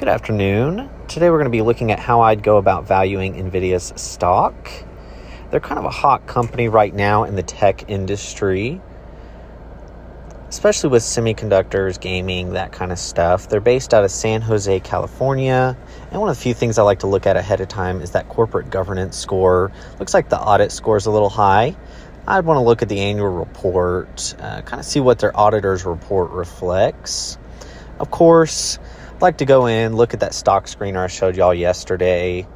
Good afternoon. Today we're going to be looking at how I'd go about valuing NVIDIA's stock. They're kind of a hot company right now in the tech industry, especially with semiconductors, gaming, that kind of stuff. They're based out of San Jose, California. And one of the few things I like to look at ahead of time is that corporate governance score. Looks like the audit score is a little high. I'd want to look at the annual report, kind of see what their auditor's report reflects. Of course, I'd like to go in, look at that stock screener I showed y'all yesterday.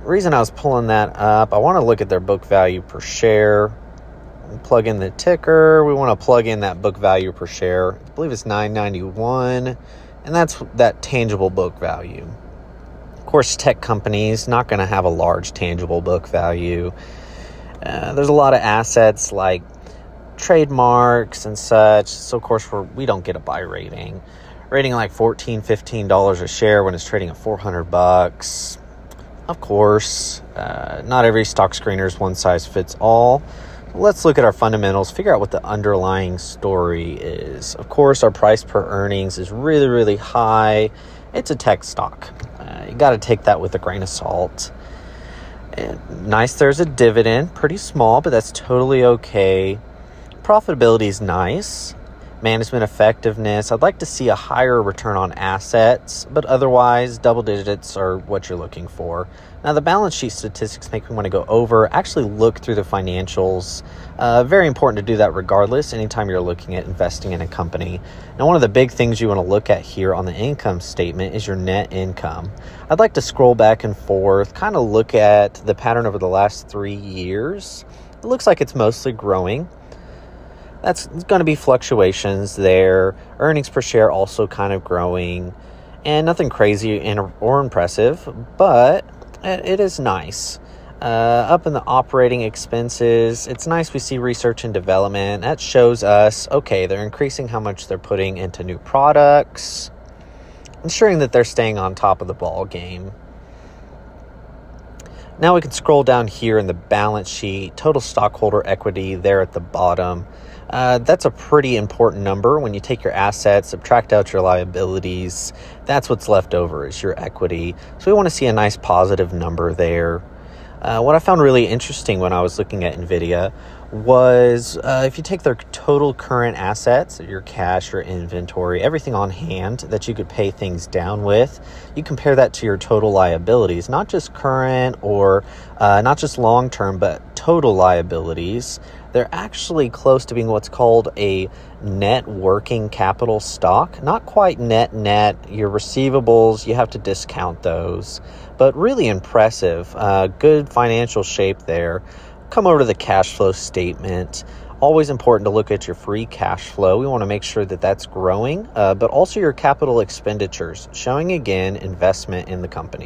The reason I was pulling that up, I want to look at their book value per share. Plug in the ticker. We want to plug in that book value per share. I believe it's $9.91, and that's that tangible book value. Of course, tech companies not going to have a large tangible book value. There's a lot of assets like trademarks and such, so of course we don't get a buy rating like $14-15 a share when it's trading at $400. Of course, not every stock screener is one size fits all. Let's look at our fundamentals, figure out what the underlying story is. Of course, our price per earnings is really high. It's a tech stock. You got to take that with a grain of salt. And nice, there's a dividend, pretty small, but that's totally okay. Profitability is nice. Management effectiveness, I'd like to see a higher return on assets, but otherwise double digits are what you're looking for. Now the balance sheet statistics make me want to go over, actually look through the financials. Very important to do that regardless anytime you're looking at investing in a company. Now one of the big things you want to look at here on the income statement is your net income. I'd like to scroll back and forth, kind of look at the pattern over the last 3 years. It looks like it's mostly growing. That's going to be fluctuations there. Earnings per share also kind of growing, and nothing crazy or impressive, but it is nice. Up in the operating expenses, it's nice we see research and development. That shows us, okay, they're increasing how much they're putting into new products, ensuring that they're staying on top of the ball game. Now we can scroll down here in the balance sheet, total stockholder equity there at the bottom. That's a pretty important number. When you take your assets, subtract out your liabilities, that's what's left over is your equity. So we want to see a nice positive number there. What I found really interesting when I was looking at NVIDIA was if you take their total current assets, your cash, your inventory, everything on hand that you could pay things down with, you compare that to your total liabilities, not just current or not just long-term, but total liabilities. They're actually close to being what's called a net working capital stock. Not quite net. Your receivables, you have to discount those, but really impressive. Good financial shape there. Come over to the cash flow statement. Always important to look at your free cash flow. We want to make sure that that's growing, but also your capital expenditures, showing again investment in the company.